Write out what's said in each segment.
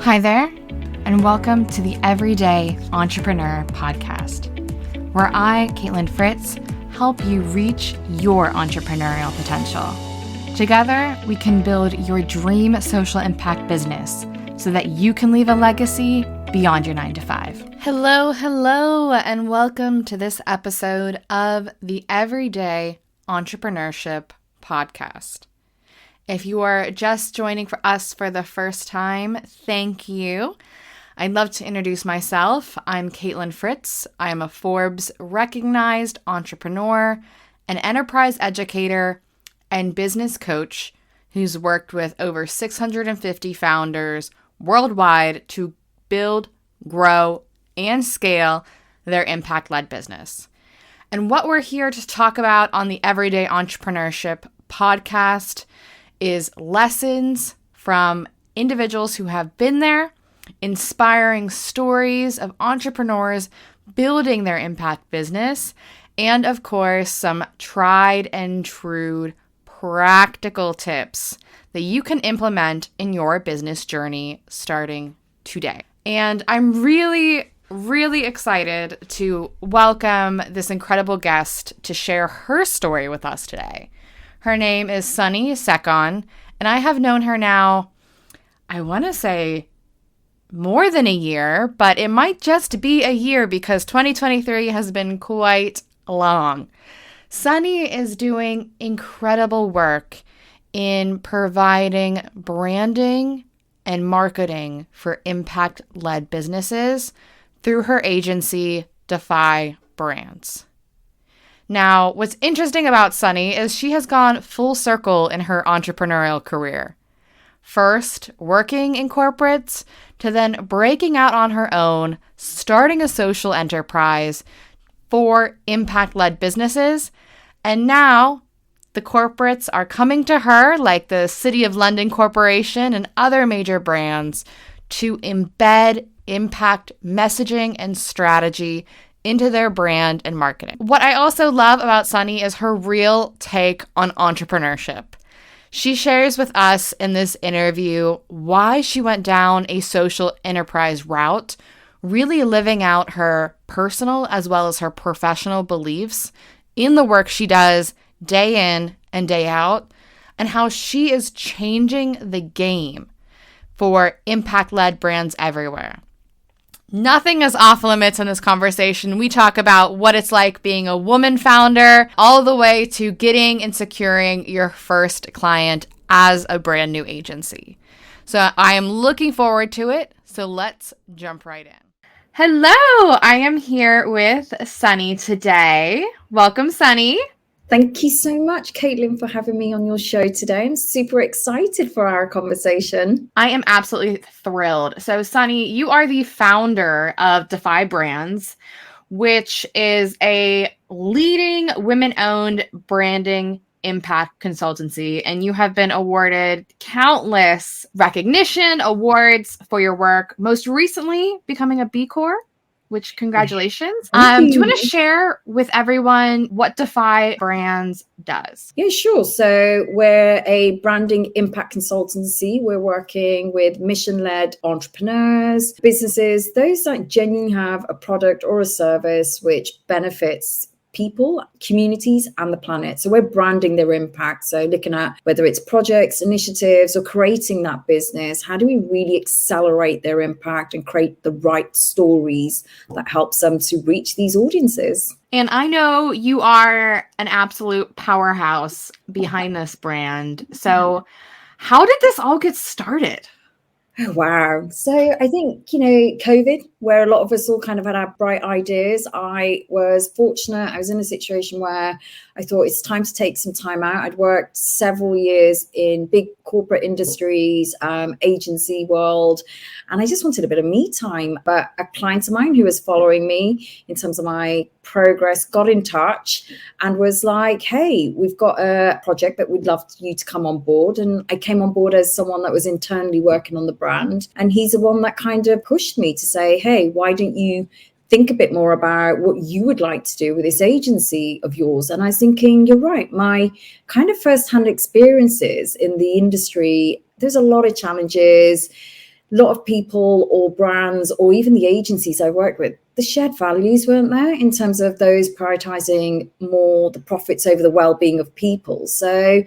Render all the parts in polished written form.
Hi there, and welcome to the Everyday Entrepreneur podcast, where I, Caitlin Fritz, help you reach your entrepreneurial potential. Together, we can build your dream social impact business so that you can leave a legacy beyond your 9-to-5. Hello, and welcome to this episode of the Everyday Entrepreneurship podcast. If you are just joining us for the first time, thank you. I'd love to introduce myself. I'm Caitlin Fritz. I am a Forbes recognized entrepreneur, an enterprise educator, and business coach who's worked with over 650 founders worldwide to build, grow, and scale their impact-led business. And what we're here to talk about on the Everyday Entrepreneurship podcast is lessons from individuals who have been there, inspiring stories of entrepreneurs building their impact business, and of course, some tried and true practical tips that you can implement in your business journey starting today. And I'm really excited to welcome this incredible guest to share her story with us today. Her name is Suni Sekhon, and I have known her now, I want to say more than a year, but it might just be a year because 2023 has been quite long. Suni is doing incredible work in providing branding and marketing for impact-led businesses through her agency, Defying. Now, what's interesting about Suni is she has gone full circle in her entrepreneurial career. First, working in corporates, to then breaking out on her own, starting a social enterprise for impact-led businesses. And now the corporates are coming to her, like the City of London Corporation and other major brands, to embed impact messaging and strategy into their brand and marketing. What I also love about Suni is her real take on entrepreneurship. She shares with us in this interview why she went down a social enterprise route, really living out her personal as well as her professional beliefs in the work she does day in and day out, and how she is changing the game for impact-led brands everywhere. Nothing is off limits in this conversation. We talk about what it's like being a woman founder, all the way to getting and securing your first client as a brand new agency. So I am looking forward to it. So let's jump right in. Hello, I am here with Suni today. Welcome, Suni. Thank you so much, Caitlin, for having me on your show today. I'm super excited for our conversation. I am absolutely thrilled. So, Suni, you are the founder of Defy Brands, which is a leading women-owned branding impact consultancy, and you have been awarded countless recognition, awards for your work, most recently becoming a B Corp, which congratulations. Do you want to share with everyone what Defy Brands does? Yeah, sure. So we're a branding impact consultancy. We're working with mission-led entrepreneurs, businesses, those that genuinely have a product or a service which benefits people, communities, and the planet. So we're branding their impact. So looking at whether it's projects, initiatives, or creating that business, how do we really accelerate their impact and create the right stories that helps them to reach these audiences? And I know you are an absolute powerhouse behind this brand. So how did this all get started? Oh, wow. So I think, COVID, where a lot of us all kind of had our bright ideas, I was fortunate. I was in a situation where I thought it's time to take some time out. I'd worked several years in big corporate industries, agency world, and I just wanted a bit of me time. But a client of mine who was following me in terms of my progress got in touch and was like, hey, we've got a project that we'd love you to come on board. And I came on board as someone that was internally working on the brand. And he's the one that kind of pushed me to say, hey, why don't you think a bit more about what you would like to do with this agency of yours? And I was thinking, you're right. My kind of firsthand experiences in the industry, there's a lot of challenges. a lot of people or brands or even the agencies I work with, the shared values weren't there in terms of those prioritizing more the profits over the well-being of people. So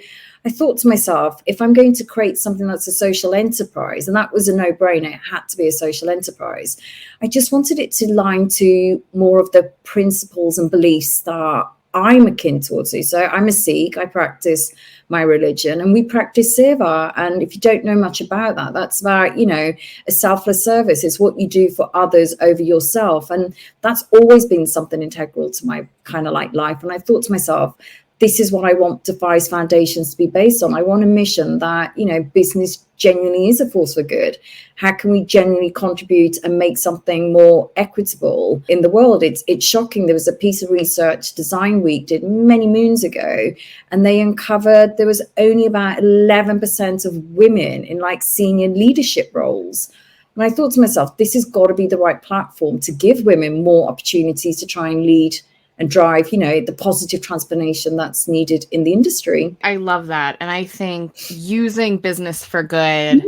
I thought to myself, if I'm going to create something that's a social enterprise, and that was a no-brainer, it had to be a social enterprise, I just wanted it to align to more of the principles and beliefs that I'm akin towards. So I'm a Sikh, I practice my religion, and we practice seva. And if you don't know much about that, that's about, a selfless service. It's what you do for others over yourself. And that's always been something integral to my kind of like life. And I thought to myself, this is what I want Defy's foundations to be based on. I want a mission that, business genuinely is a force for good. How can we genuinely contribute and make something more equitable in the world? It's shocking. There was a piece of research Design Week did many moons ago, and they uncovered there was only about 11% of women in like senior leadership roles. And I thought to myself, this has got to be the right platform to give women more opportunities to try and lead and drive, the positive transformation that's needed in the industry. I love that. And I think using business for good,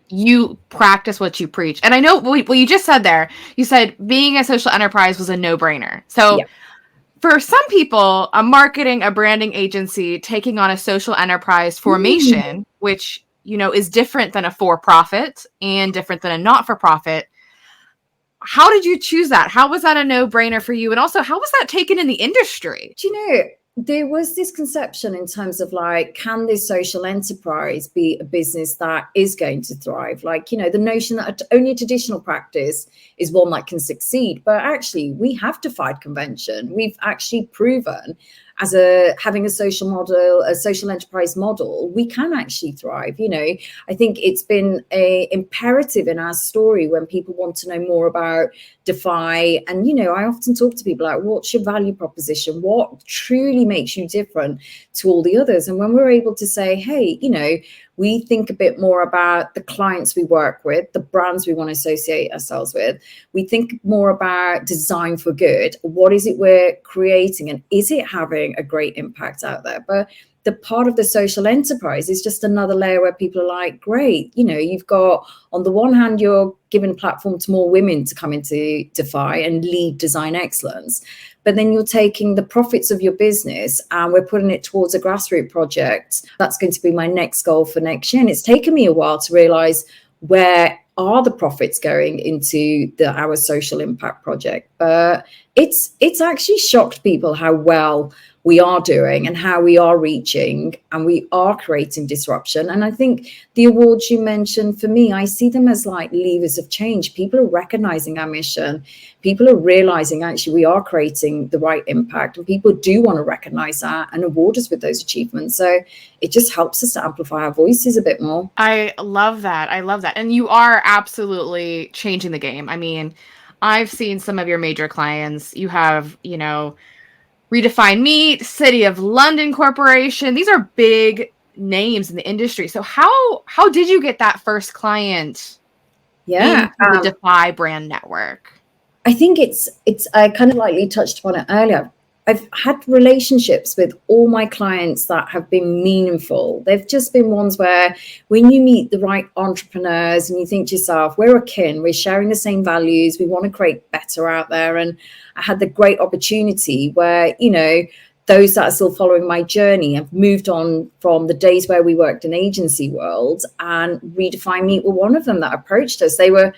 you practice what you preach. And I know what you just said there, you said being a social enterprise was a no-brainer. So for some people, a marketing, a branding agency taking on a social enterprise formation, which, is different than a for-profit and different than a not-for-profit. How did you choose that? How was that a no-brainer for you? And also, how was that taken in the industry? Do you know, there was this conception in terms of like, can this social enterprise be a business that is going to thrive? Like, the notion that only a traditional practice is one that can succeed. But actually, we have defied convention. We've actually proven as having a social model, a social enterprise model, we can actually thrive. I think it's been a imperative in our story when people want to know more about Defy. And, I often talk to people like, what's your value proposition? What truly makes you different to all the others? And when we're able to say, hey, we think a bit more about the clients we work with, the brands we want to associate ourselves with. We think more about design for good. What is it we're creating? And is it having a great impact out there? But the part of the social enterprise is just another layer where people are like, great, you've got, on the one hand, you're giving a platform to more women to come into Defy and lead design excellence. But then you're taking the profits of your business and we're putting it towards a grassroots project. That's going to be my next goal for next year. And it's taken me a while to realize where are the profits going into our social impact project. But it's actually shocked people how well we are doing and how we are reaching and we are creating disruption. And I think the awards you mentioned, for me, I see them as like levers of change. People are recognizing our mission. People are realizing actually we are creating the right impact, and people do want to recognize that and award us with those achievements. So it just helps us to amplify our voices a bit more. I love that. And you are absolutely changing the game. I mean, I've seen some of your major clients. You have, Redefine Meat, City of London Corporation. These are big names in the industry. So how did you get that first client into the Defy brand network? I think it's I kind of lightly touched upon it earlier. I've had relationships with all my clients that have been meaningful. They've just been ones where when you meet the right entrepreneurs and you think to yourself, we're akin, we're sharing the same values, we want to create better out there. And I had the great opportunity where, those that are still following my journey have moved on from the days where we worked in agency world, and Redefine Meat were one of them that approached us. They were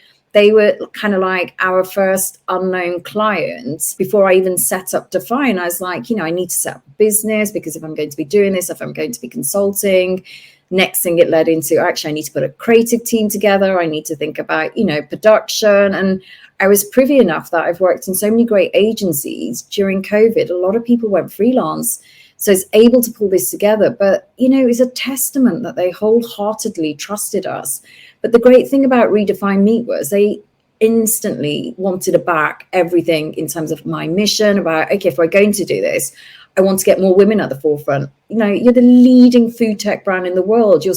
kind of like our first unknown clients before I even set up Defy. And I was like, I need to set up a business, because if I'm going to be doing this, if I'm going to be consulting, next thing it led into, actually, I need to put a creative team together. I need to think about, production. And I was privy enough that I've worked in so many great agencies during COVID. A lot of people went freelance. So it's able to pull this together. But, it's a testament that they wholeheartedly trusted us. But the great thing about Redefine Meat was they instantly wanted to back everything in terms of my mission about, okay, if we're going to do this, I want to get more women at the forefront. You're the leading food tech brand in the world. You're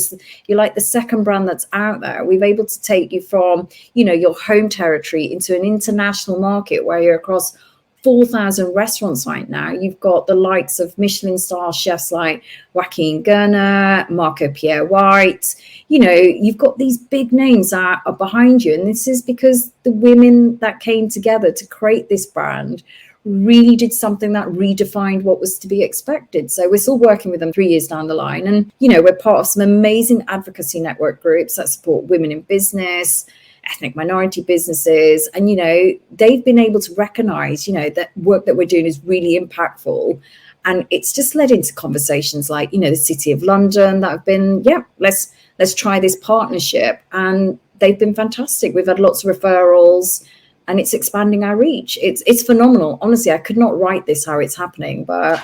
like the second brand that's out there. We've able to take you from, your home territory into an international market where you're across 4,000 restaurants right now. You've got the likes of Michelin star chefs like Joaquin Gurner, Marco Pierre White. You know, you've got these big names that are behind you. And this is because the women that came together to create this brand really did something that redefined what was to be expected. So we're still working with them 3 years down the line. And, you know, we're part of some amazing advocacy network groups that support women in business, ethnic minority businesses. And, you know, they've been able to recognize, you know, that work that we're doing is really impactful. And it's just led into conversations like, you know, the City of London that have been, let's try this partnership. And they've been fantastic. We've had lots of referrals and it's expanding our reach. It's phenomenal. Honestly, I could not write this how it's happening, but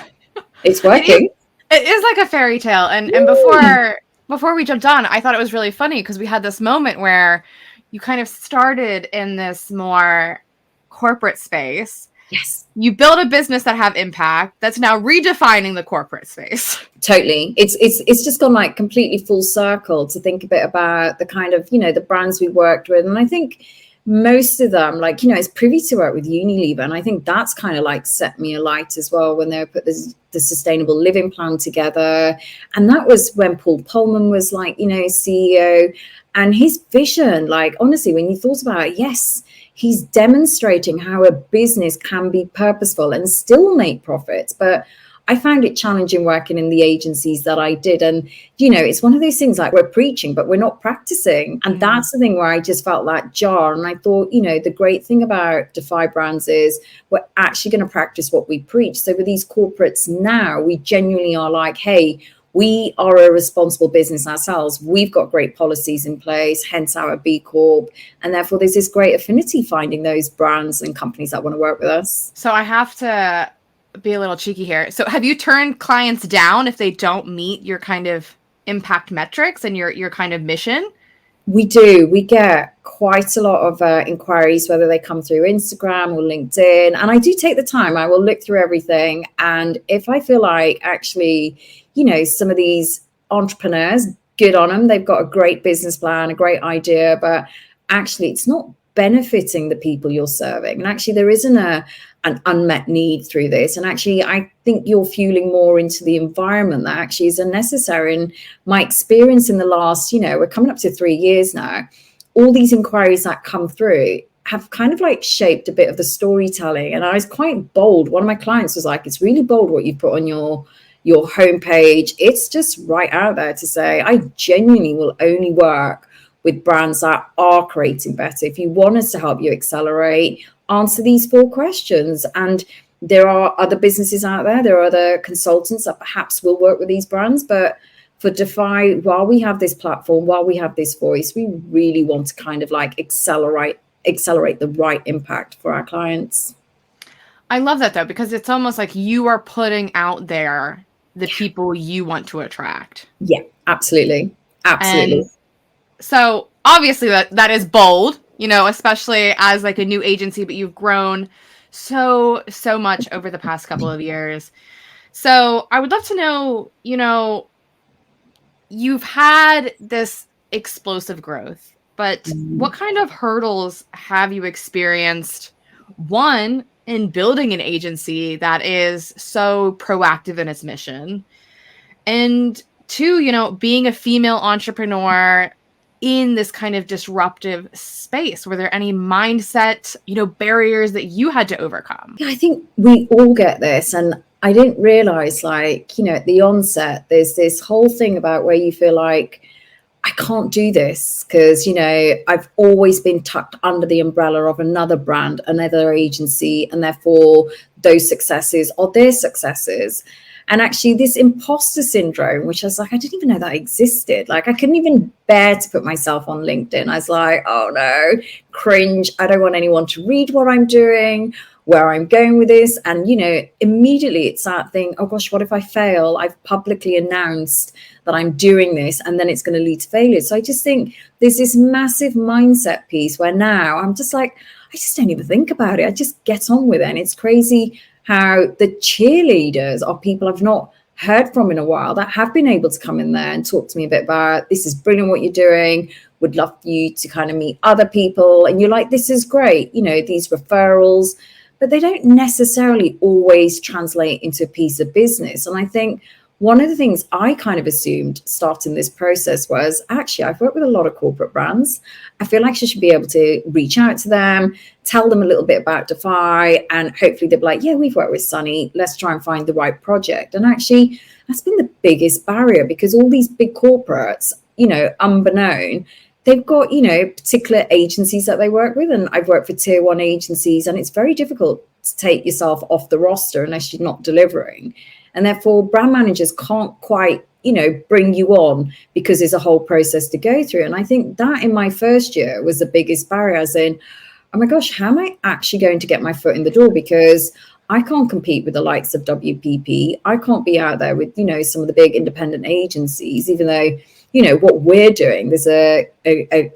it's working. It is like a fairy tale. And before we jumped on, I thought it was really funny because we had this moment where you kind of started in this more corporate space. Yes. You build a business that have impact that's now redefining the corporate space. Totally. It's just gone like completely full circle to think a bit about the kind of, you know, the brands we worked with. And I think most of them, like, you know, it's privy to work with Unilever. And I think that's kind of like set me alight as well when they put the sustainable living plan together. And that was when Paul Pullman was like, you know, CEO, and his vision, like, honestly, when you thought about it, yes, he's demonstrating how a business can be purposeful and still make profits. But I found it challenging working in the agencies that I did. And, you know, it's one of those things like we're preaching, but we're not practicing. And that's the thing where I just felt that jar. And I thought, you know, the great thing about Defy Brands is we're actually going to practice what we preach. So with these corporates now, we genuinely are like, hey, we are a responsible business ourselves. We've got great policies in place, hence our B Corp. And therefore, there's this great affinity finding those brands and companies that want to work with us. So I have to be a little cheeky here. So have you turned clients down if they don't meet your kind of impact metrics and your kind of mission? We do. We get quite a lot of inquiries, whether they come through Instagram or LinkedIn. And I do take the time. I will look through everything. And if I feel like actually, you know, some of these entrepreneurs, good on them, they've got a great business plan, a great idea, but actually it's not benefiting the people you're serving. And actually there isn't an unmet need through this. And actually, I think you're fueling more into the environment that actually is unnecessary. And my experience in the last, you know, we're coming up to 3 years now, all these inquiries that come through have kind of like shaped a bit of the storytelling. And I was quite bold. One of my clients was like, it's really bold what you put on your homepage. It's just right out there to say, I genuinely will only work with brands that are creating better. If you want us to help you accelerate, answer these 4 questions. And there are other businesses out there. There are other consultants that perhaps will work with these brands. But for Defy, while we have this platform, while we have this voice, we really want to kind of like accelerate the right impact for our clients. I love that, though, because it's almost like you are putting out there the people you want to attract. Yeah, absolutely. Absolutely. And so obviously that is bold, you know, especially as like a new agency, but you've grown so much over the past couple of years. So I would love to know, you know, you've had this explosive growth, but what kind of hurdles have you experienced, one, in building an agency that is so proactive in its mission, and 2, you know, being a female entrepreneur in this kind of disruptive space? Were there any mindset, you know, barriers that you had to overcome? Yeah, I think we all get this. And I didn't realize, like, you know, at the onset, there's this whole thing about where you feel like, I can't do this because, you know, I've always been tucked under the umbrella of another brand, another agency, and therefore those successes are their successes. And actually this imposter syndrome, which I was like, I didn't even know that existed. Like, I couldn't even bear to put myself on LinkedIn. I was like, oh no, cringe. I don't want anyone to read what I'm doing, where I'm going with this. And, you know, immediately it's that thing, oh gosh, what if I fail? I've publicly announced that I'm doing this and then it's going to lead to failure. So I just think there's this massive mindset piece where now I'm just like, I just don't even think about it. I just get on with it. And it's crazy how the cheerleaders are people I've not heard from in a while that have been able to come in there and talk to me a bit about, this is brilliant what you're doing, would love you to kind of meet other people. And you're like, this is great, you know, these referrals. but they don't necessarily always translate into a piece of business. And I think one of the things I kind of assumed starting this process was, actually, I've worked with a lot of corporate brands. I feel like I should be able to reach out to them, tell them a little bit about Defy, and hopefully they'll be like, yeah, we've worked with Suni. Let's try and find the right project. And actually, that's been the biggest barrier, because all these big corporates, unbeknown, they've got, particular agencies that they work with. And I've worked for tier one agencies, and it's very difficult to take yourself off the roster unless you're not delivering. And therefore, brand managers can't quite, bring you on, because there's a whole process to go through. And I think that in my first year was the biggest barrier, as in, oh my gosh, how am I actually going to get my foot in the door? Because I can't compete with the likes of WPP. I can't be out there with, some of the big independent agencies, even though, what we're doing, there's a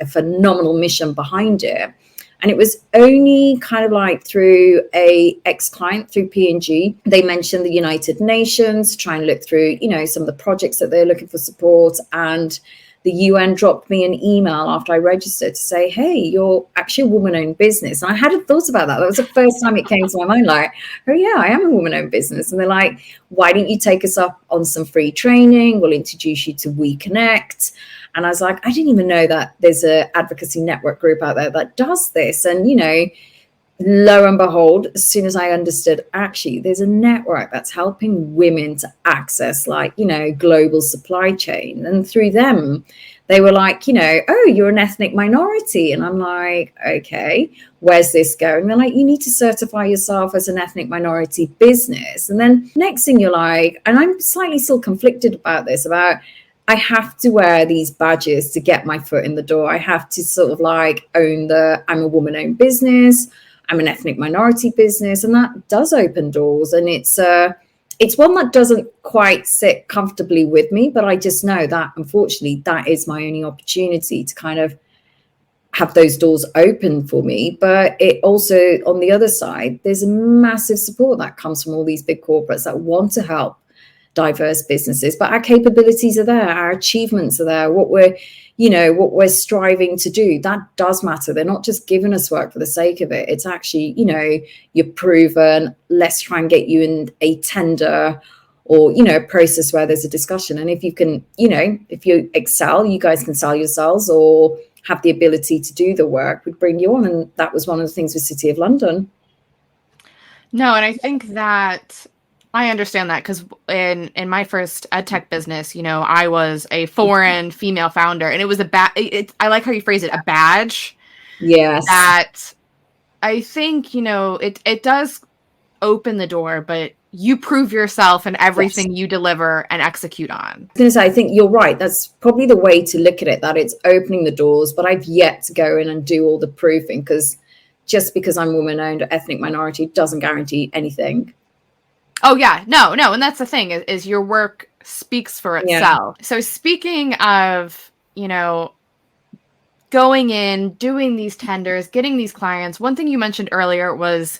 phenomenal mission behind it. And it was only kind of like through a ex-client, through P&G, they mentioned the United Nations, try and look through, some of the projects that they're looking for support. And the UN dropped me an email after I registered to say, hey, you're actually a woman-owned business. And I hadn't thought about that. That was the first time it came to my mind, like, oh yeah, I am a woman-owned business. And they're like, why don't you take us up on some free training? We'll introduce you to We Connect. And I was like, I didn't even know that there's an advocacy network group out there that does this. And, lo and behold, as soon as I understood, actually, there's a network that's helping women to access, global supply chain. And through them, they were like, oh, you're an ethnic minority. And I'm like, okay, where's this going? They're like, you need to certify yourself as an ethnic minority business. And then next thing you're like, and I'm slightly still conflicted about this, about I have to wear these badges to get my foot in the door. I have to sort of own I'm a woman-owned business. I'm an ethnic minority business, and that does open doors. And it's one that doesn't quite sit comfortably with me, but I just know that, unfortunately, that is my only opportunity to kind of have those doors open for me. But it also, on the other side, there's a massive support that comes from all these big corporates that want to help diverse businesses, but our capabilities are there, our achievements are there, what we're striving to do, that does matter. They're not just giving us work for the sake of it. It's actually, you're proven, let's try and get you in a tender or, a process where there's a discussion. And if you can, if you excel, you guys can sell yourselves or have the ability to do the work, we'd bring you on. And that was one of the things with City of London. No, and I think that I understand that, because in my first edtech business, I was a foreign female founder, and it was I like how you phrase it, a badge. Yes. That I think, it does open the door, but you prove yourself in everything you deliver and execute on. I was going to say, I think you're right. That's probably the way to look at it, that it's opening the doors, but I've yet to go in and do all the proofing, because just because I'm woman-owned or ethnic minority doesn't guarantee anything. Oh, yeah. No. And that's the thing, is your work speaks for itself. Yeah. So speaking of, going in, doing these tenders, getting these clients, one thing you mentioned earlier was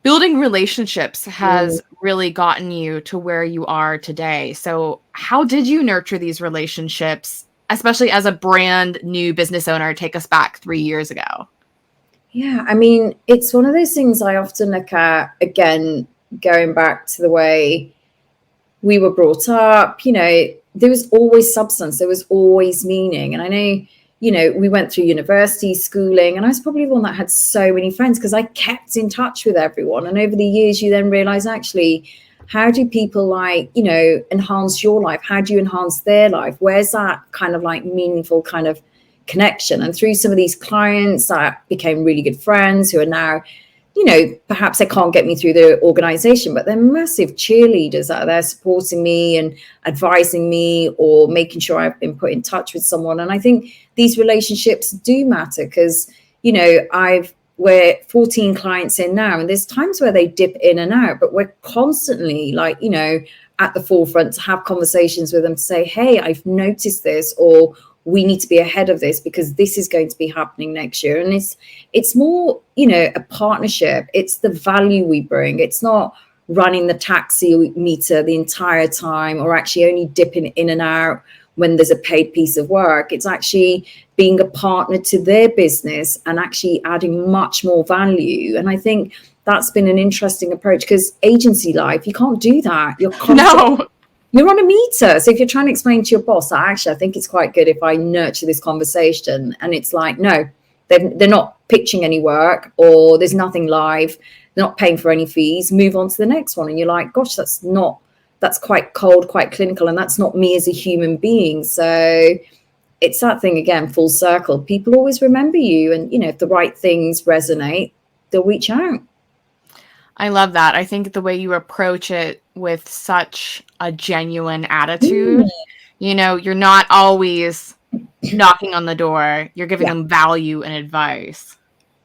building relationships has really gotten you to where you are today. So how did you nurture these relationships, especially as a brand new business owner? Take us back 3 years ago. Yeah, I mean, it's one of those things I often look at, again, going back to the way we were brought up. There was always substance, there was always meaning. And I know, we went through university, schooling, and I was probably the one that had so many friends because I kept in touch with everyone. And over the years, you then realize, actually, how do people enhance your life? How do you enhance their life? Where's that kind of meaningful kind of connection? And through some of these clients that became really good friends who are now, perhaps they can't get me through the organization, but they're massive cheerleaders that are there supporting me and advising me or making sure I've been put in touch with someone. And I think these relationships do matter because, we're 14 clients in now, and there's times where they dip in and out, but we're constantly at the forefront to have conversations with them to say, hey, I've noticed this, or we need to be ahead of this because this is going to be happening next year. And it's more, a partnership. It's the value we bring. It's not running the taxi meter the entire time or actually only dipping in and out when there's a paid piece of work. It's actually being a partner to their business and actually adding much more value. And I think that's been an interesting approach, because agency life, you can't do that. No. You're on a meter. So if you're trying to explain to your boss that actually I think it's quite good if I nurture this conversation, and it's like, no, they're not pitching any work, or there's nothing live, they're not paying for any fees, move on to the next one. And you're like, gosh, that's quite cold, quite clinical, and that's not me as a human being. So it's that thing again, full circle. People always remember you, and if the right things resonate, they'll reach out. I love that. I think the way you approach it with such a genuine attitude, you're not always knocking on the door. You're giving them value and advice.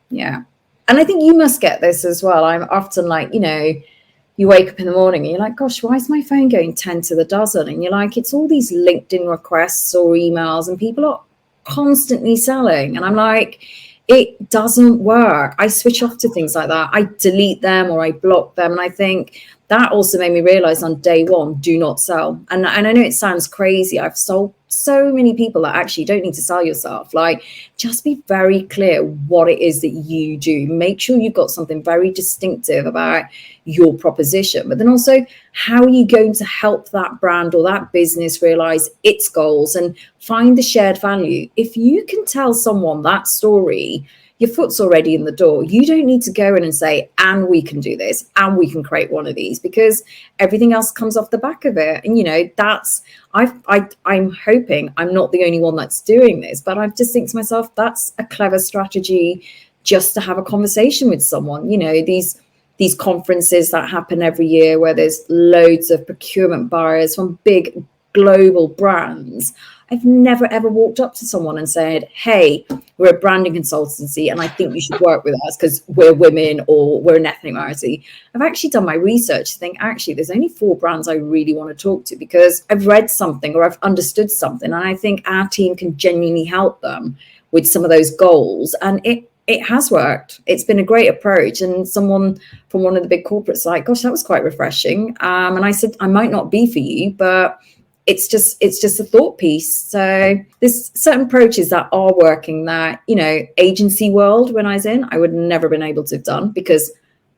Yeah. And I think you must get this as well. I'm often like, you wake up in the morning and you're like, gosh, why is my phone going 10 to the dozen? And you're like, it's all these LinkedIn requests or emails, and people are constantly selling. And I'm like, it doesn't work. I switch off to things like that. I delete them or I block them. And I think that also made me realize on day one, do not sell. And I know it sounds crazy. I've sold so many people that actually don't need to sell yourself. Like, just be very clear what it is that you do. Make sure you've got something very distinctive about your proposition, but then also how are you going to help that brand or that business realize its goals and find the shared value. If you can tell someone that story, your foot's already in the door. You don't need to go in and say, and we can do this, and we can create one of these, because everything else comes off the back of it. And that's, I'm hoping I'm not the only one that's doing this, but I just think to myself, that's a clever strategy just to have a conversation with someone. These conferences that happen every year where there's loads of procurement buyers from big global brands. I've never, ever walked up to someone and said, hey, we're a branding consultancy and I think you should work with us because we're women or we're an ethnic minority. I've actually done my research to think, actually, there's only 4 brands I really want to talk to because I've read something or I've understood something. And I think our team can genuinely help them with some of those goals. And it has worked. It's been a great approach. And someone from one of the big corporates like, gosh, that was quite refreshing. And I said, I might not be for you, but it's just a thought piece. So there's certain approaches that are working that, agency world, when I was in, I would never been able to have done because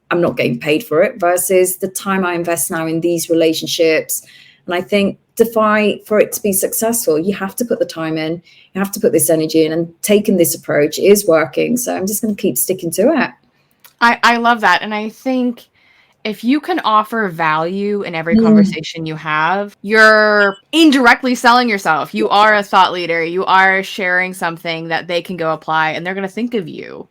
I'm not getting paid for it, versus the time I invest now in these relationships. And I think for it to be successful, you have to put the time in, you have to put this energy in, and taking this approach is working. So I'm just going to keep sticking to it. I love that. And I think if you can offer value in every conversation you have, you're indirectly selling yourself. You are a thought leader. You are sharing something that they can go apply, and they're going to think of you.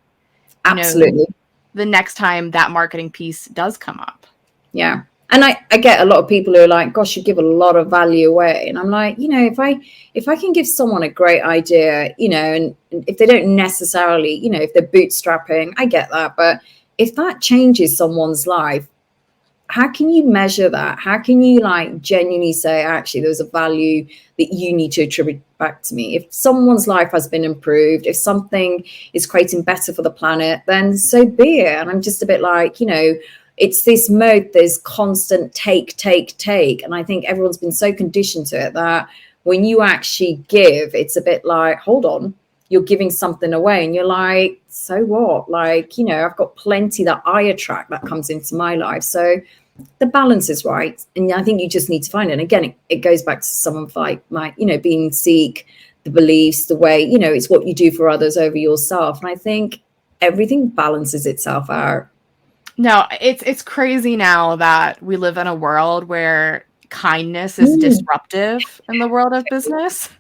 Absolutely. The next time that marketing piece does come up. Yeah. And I get a lot of people who are like, gosh, you give a lot of value away. And I'm like, if I can give someone a great idea, and if they don't necessarily, if they're bootstrapping, I get that. But if that changes someone's life, how can you measure that? How can you genuinely say, actually, there's a value that you need to attribute back to me? If someone's life has been improved, if something is creating better for the planet, then so be it. And I'm just a bit like, it's this mode, there's constant take. And I think everyone's been so conditioned to it that when you actually give, it's a bit like, hold on, you're giving something away. And you're like, so what? I've got plenty that I attract that comes into my life. So the balance is right. And I think you just need to find it. And again, it goes back to someone like being Sikh, the beliefs, the way, it's what you do for others over yourself. And I think everything balances itself out. No, it's crazy now that we live in a world where kindness is disruptive in the world of business.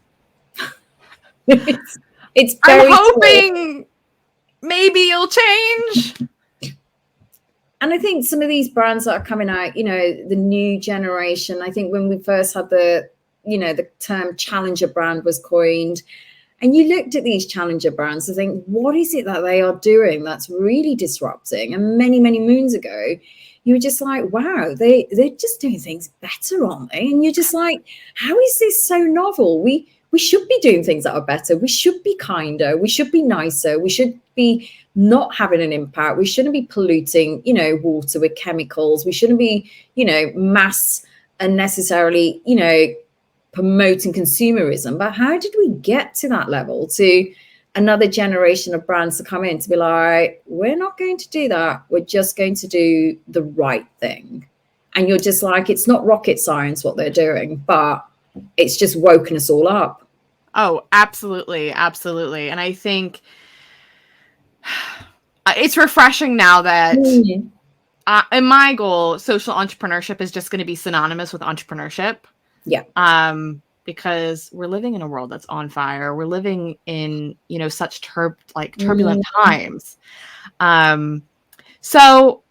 It's very I'm hoping maybe it'll change. And I think some of these brands that are coming out, the new generation, I think when we first had the term challenger brand was coined, and you looked at these challenger brands to think, what is it that they are doing that's really disrupting? And many, many moons ago, you were just like, wow, they're just doing things better, aren't they? And you're just like, how is this so novel? We should be doing things that are better. We should be kinder. We should be nicer. We should be not having an impact. We shouldn't be polluting, water with chemicals. We shouldn't be, mass unnecessarily, promoting consumerism. But how did we get to that level to another generation of brands to come in to be like, we're not going to do that. We're just going to do the right thing. And you're just like, it's not rocket science what they're doing, but it's just woken us all up. Oh, absolutely. Absolutely. And I think it's refreshing now that in my goal, social entrepreneurship is just going to be synonymous with entrepreneurship. Yeah. Because we're living in a world that's on fire. We're living in, such turbulent times. So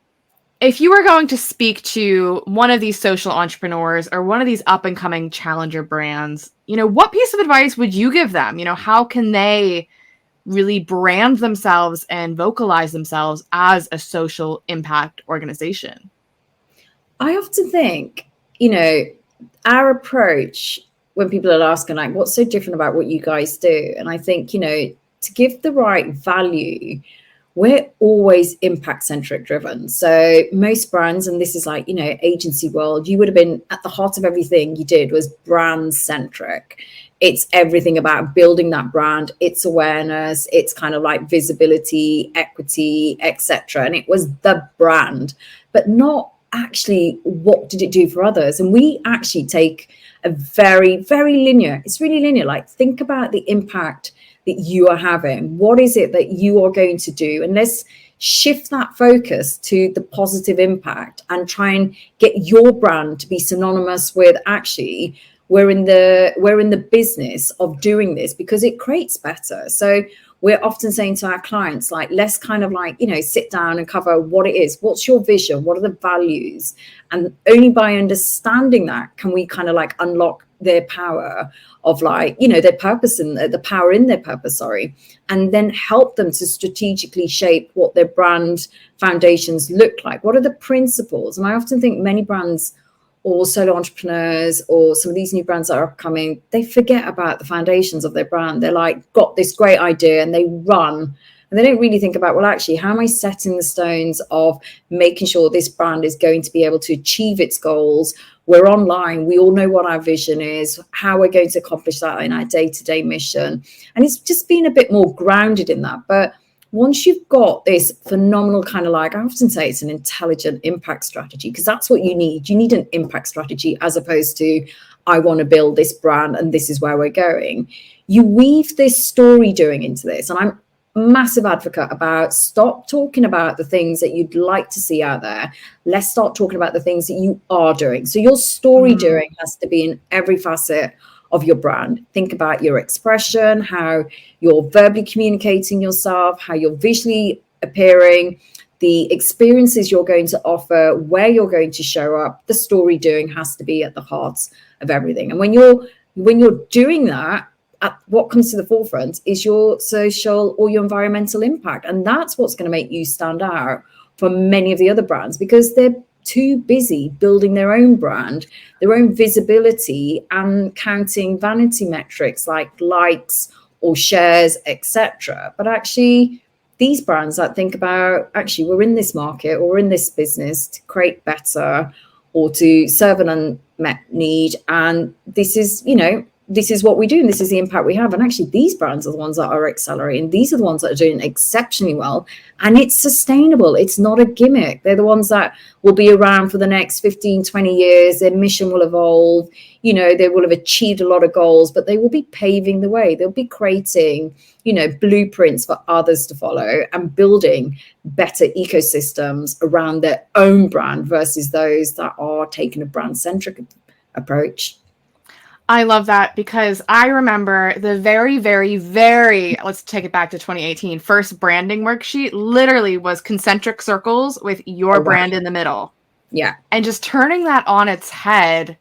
if you were going to speak to one of these social entrepreneurs or one of these up and coming challenger brands, what piece of advice would you give them? How can they really brand themselves and vocalize themselves as a social impact organization? I often think, our approach when people are asking, like, what's so different about what you guys do? And I think, to give the right value, we're always impact centric driven. So most brands, and this is like, agency world, you would have been at the heart of everything you did was brand centric. It's everything about building that brand, its awareness, it's kind of like visibility, equity, etc. And it was the brand, but not actually what did it do for others. And we actually take a very, very linear, it's really linear, like think about the impact that you are having. What is it that you are going to do? And let's shift that focus to the positive impact and try and get your brand to be synonymous with actually we're in the business of doing this because it creates better. So we're often saying to our clients, like, let's kind of like, sit down and cover what it is. What's your vision? What are the values? And only by understanding that can we kind of like unlock their power of like, their purpose and the power in their purpose, and then help them to strategically shape what their brand foundations look like. What are the principles? And I often think many brands or solo entrepreneurs or some of these new brands that are upcoming, they forget about the foundations of their brand. They're like, got this great idea and they run. And they don't really think about, well, actually, how am I setting the stones of making sure this brand is going to be able to achieve its goals? We're online. We all know what our vision is, how we're going to accomplish that in our day-to-day mission. And it's just being a bit more grounded in that. But once you've got this phenomenal kind of like, I often say it's an intelligent impact strategy, because that's what you need. You need an impact strategy as opposed to, I want to build this brand and this is where we're going. You weave this story doing into this. And I'm a massive advocate about stop talking about the things that you'd like to see out there. Let's start talking about the things that you are doing. So your story doing has to be in every facet of your brand. Think about your expression, how you're verbally communicating yourself, how you're visually appearing, the experiences you're going to offer, where you're going to show up. The story doing has to be at the heart of everything. And when you're doing that, what comes to the forefront is your social or your environmental impact. And that's what's going to make you stand out from many of the other brands, because they're too busy building their own brand, their own visibility, and counting vanity metrics like likes or shares, etc. But actually, these brands that think about, actually, we're in this market or we're in this business to create better or to serve an unmet need. And this is, this is what we do and this is the impact we have. And actually, these brands are the ones that are accelerating. These are the ones that are doing exceptionally well. And it's sustainable. It's not a gimmick. They're the ones that will be around for the next 15, 20 years. Their mission will evolve. They will have achieved a lot of goals, but they will be paving the way. They'll be creating, blueprints for others to follow and building better ecosystems around their own brand versus those that are taking a brand-centric approach. I love that, because I remember the very, very, very, let's take it back to 2018, first branding worksheet literally was concentric circles with your brand in the middle. Yeah. And just turning that on its head,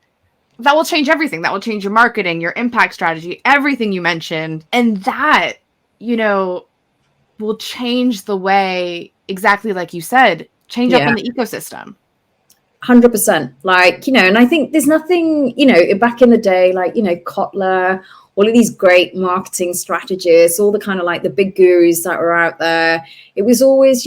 that will change everything. That will change your marketing, your impact strategy, everything you mentioned. And that, will change the way, exactly like you said, change up in the ecosystem. 100%. And I think there's nothing, back in the day, like, Kotler, all of these great marketing strategists, all the kind of like the big gurus that were out there. It was always,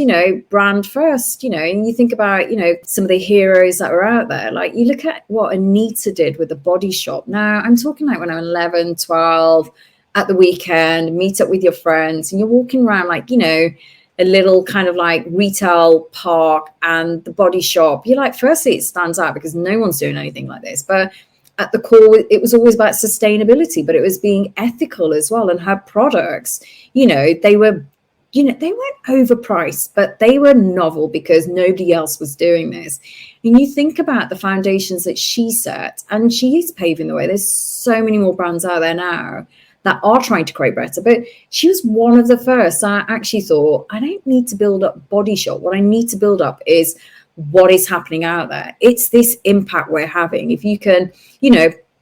brand first, and you think about, some of the heroes that were out there. Like, you look at what Anita did with the Body Shop. Now, I'm talking like when I'm 11, 12, at the weekend, meet up with your friends, and you're walking around like, a little kind of like retail park and the Body Shop. You're like, firstly, it stands out because no one's doing anything like this. But at the core, it was always about sustainability, but it was being ethical as well. And her products, they were, they weren't overpriced, but they were novel because nobody else was doing this. And you think about the foundations that she set, and she is paving the way. There's so many more brands out there now that are trying to create better, but she was one of the first. I actually thought, I don't need to build up Body Shop. What I need to build up is what is happening out there. It's this impact we're having. If you can,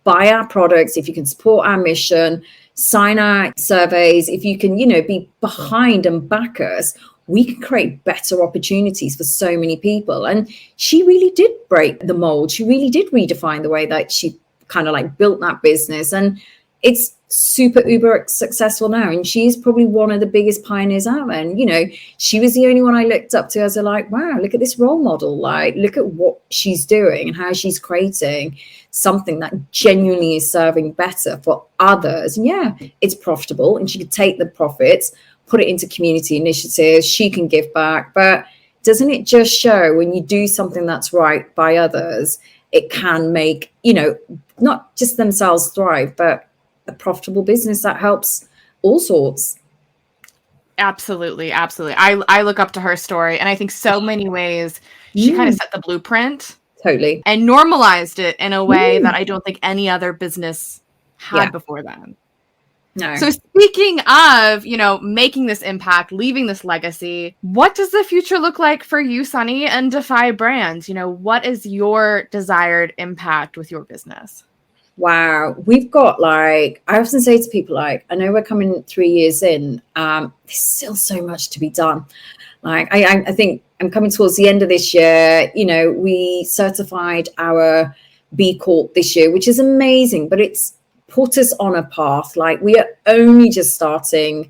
buy our products, if you can support our mission, sign our surveys, if you can, be behind and back us, we can create better opportunities for so many people. And she really did break the mold. She really did redefine the way that she kind of like built that business. And it's super uber successful now, and she's probably one of the biggest pioneers out there. And she was the only one I looked up to as a like, wow, look at this role model, like look at what she's doing and how she's creating something that genuinely is serving better for others. And yeah, it's profitable, and she could take the profits, put it into community initiatives, she can give back. But doesn't it just show when you do something that's right by others, it can make not just themselves thrive, but a profitable business that helps all sorts. Absolutely. I look up to her story, and I think so many ways she kind of set the blueprint. Totally. And normalized it in a way that I don't think any other business had before then. No. So speaking of, making this impact, leaving this legacy, what does the future look like for you, Suni, and Defy Brands? What is your desired impact with your business? Wow, we've got I often say to people, I know we're coming 3 years in, there's still so much to be done. I think I'm coming towards the end of this year. We certified our B Corp this year, which is amazing, but it's put us on a path. We are only just starting,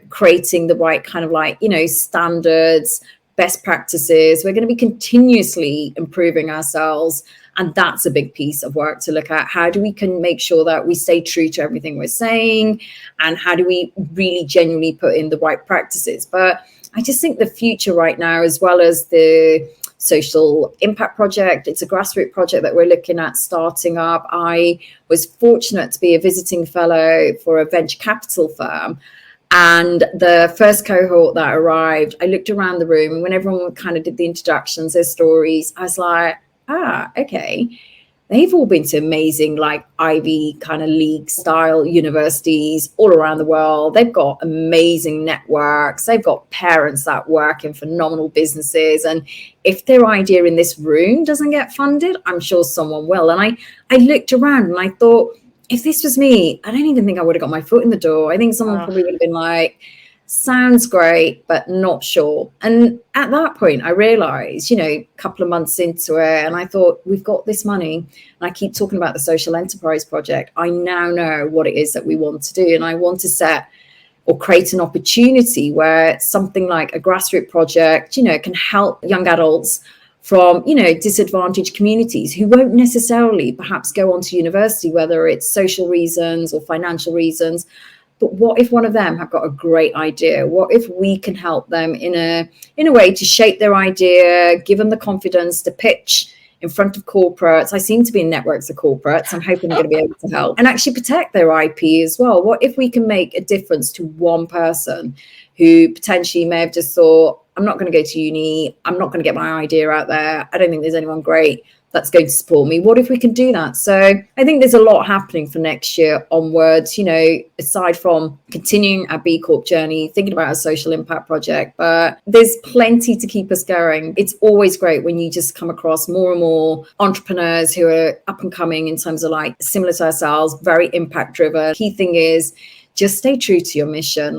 creating the right kind of standards, best practices. We're going to be continuously improving ourselves. And that's a big piece of work to look at. How do we can make sure that we stay true to everything we're saying? And how do we really genuinely put in the right practices? But I just think the future right now, as well as the social impact project, it's a grassroots project that we're looking at starting up. I was fortunate to be a visiting fellow for a venture capital firm. And the first cohort that arrived, I looked around the room, and when everyone kind of did the introductions, their stories, I was like, okay, they've all been to amazing Ivy kind of League style universities all around the world. They've got amazing networks. They've got parents that work in phenomenal businesses. And if their idea in this room doesn't get funded, I'm sure someone will. And I looked around and I thought, if this was me, I don't even think I would have got my foot in the door. I think someone probably would have been like, sounds great, but not sure. And at that point, I realized, a couple of months into it, and I thought, we've got this money. And I keep talking about the social enterprise project. I now know what it is that we want to do. And I want to set or create an opportunity where something like a grassroots project, can help young adults from, disadvantaged communities who won't necessarily perhaps go on to university, whether it's social reasons or financial reasons. But what if one of them have got a great idea? What if we can help them in a way to shape their idea, give them the confidence to pitch in front of corporates? I seem to be in networks of corporates. I'm hoping they're going to be able to help and actually protect their IP as well. What if we can make a difference to one person who potentially may have just thought, I'm not going to go to uni, I'm not going to get my idea out there, I don't think there's anyone great that's going to support me. What if we can do that? So I think there's a lot happening for next year onwards, aside from continuing our B Corp journey, thinking about a social impact project, but there's plenty to keep us going. It's always great when you just come across more and more entrepreneurs who are up and coming in terms of similar to ourselves, very impact driven. Key thing is just stay true to your mission,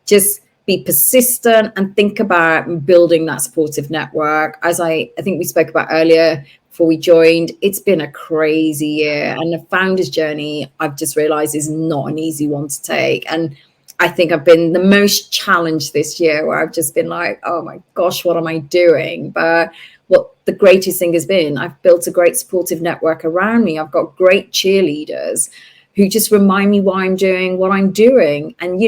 just be persistent and think about building that supportive network. As I think we spoke about earlier, before we joined, it's been a crazy year, and the founder's journey, I've just realized, is not an easy one to take. And I think I've been the most challenged this year, where I've just been like, oh my gosh, what am I doing? But what the greatest thing has been, I've built a great supportive network around me. I've got great cheerleaders who just remind me why I'm doing what I'm doing. And,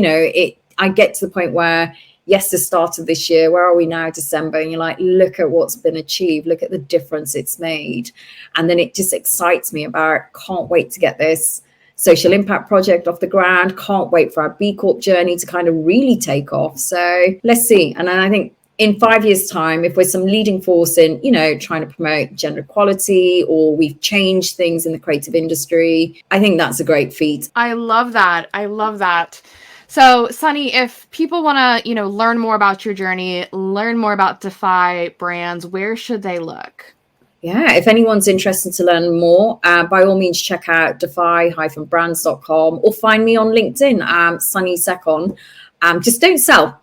I get to the point where, yes, the start of this year, where are we now? December. And you're like, look at what's been achieved. Look at the difference it's made. And then it just excites me about, can't wait to get this social impact project off the ground. Can't wait for our B Corp journey to kind of really take off. So let's see. And then I think in 5 years' time, if we're some leading force in, trying to promote gender equality, or we've changed things in the creative industry, I think that's a great feat. I love that. So, Suni, if people want to, learn more about your journey, learn more about Defy brands, where should they look? Yeah, if anyone's interested to learn more, by all means, check out defy-brands.com or find me on LinkedIn, Suni Sekhon. Just don't sell.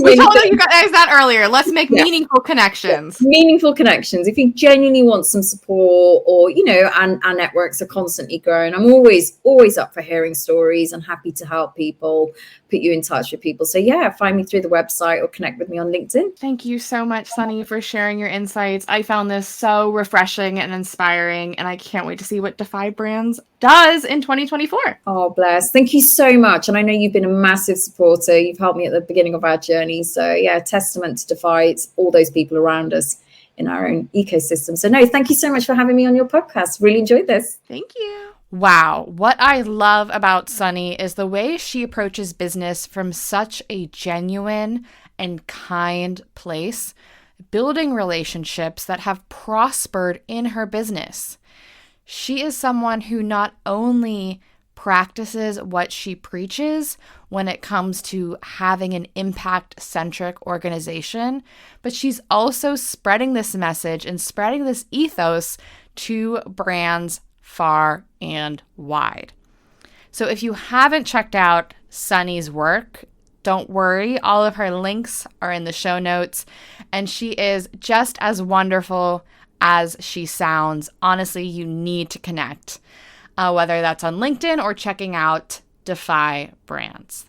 We told you guys that earlier. Let's make meaningful connections. Yeah, meaningful connections. If you genuinely want some support, or, and our networks are constantly growing, I'm always up for hearing stories and happy to help people, put you in touch with people. So find me through the website or connect with me on LinkedIn. Thank you so much, Suni, for sharing your insights. I found this so refreshing and inspiring, and I can't wait to see what Defy Brands does in 2024. Oh, bless. Thank you so much. And I know you've been a massive supporter. You've helped me at the beginning of our journey. So testament to Defy. It's all those people around us in our own ecosystem. So no, thank you so much for having me on your podcast. Really enjoyed this. Thank you. Wow. What I love about Suni is the way she approaches business from such a genuine and kind place, building relationships that have prospered in her business. She is someone who not only practices what she preaches when it comes to having an impact-centric organization, but she's also spreading this message and spreading this ethos to brands far and wide. So if you haven't checked out Suni's work, don't worry, all of her links are in the show notes, and she is just as wonderful as she sounds. Honestly, you need to connect, whether that's on LinkedIn or checking out Defy Brands.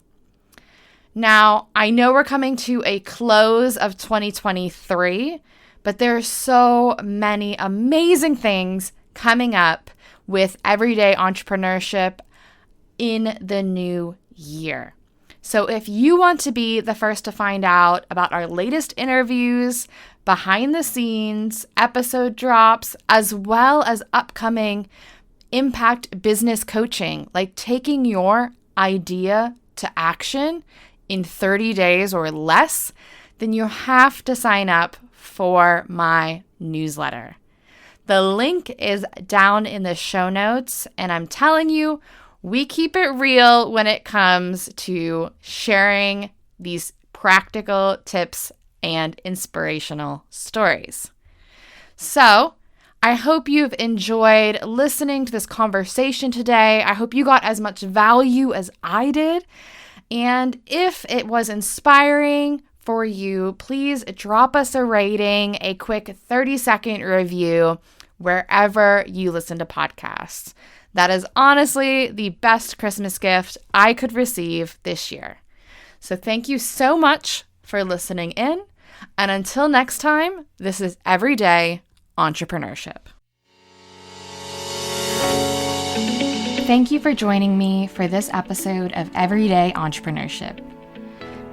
Now, I know we're coming to a close of 2023, but there are so many amazing things coming up with Everyday Entrepreneurship in the new year. So if you want to be the first to find out about our latest interviews, behind the scenes, episode drops, as well as upcoming impact business coaching, like taking your idea to action in 30 days or less, then you have to sign up for my newsletter. The link is down in the show notes, and I'm telling you, we keep it real when it comes to sharing these practical tips and inspirational stories. So, I hope you've enjoyed listening to this conversation today. I hope you got as much value as I did. And if it was inspiring for you, please drop us a rating, a quick 30-second review wherever you listen to podcasts. That is honestly the best Christmas gift I could receive this year. So thank you so much for listening in. And until next time, this is Everyday Entrepreneurship. Thank you for joining me for this episode of Everyday Entrepreneurship.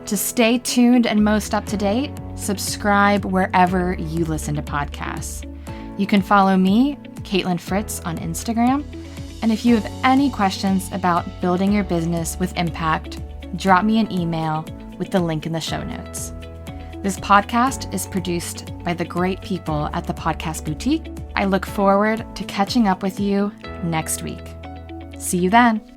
To stay tuned and most up to date, subscribe wherever you listen to podcasts. You can follow me, Caitlin Fritz, on Instagram. And if you have any questions about building your business with impact, drop me an email with the link in the show notes. This podcast is produced by the great people at the Podcast Boutique. I look forward to catching up with you next week. See you then.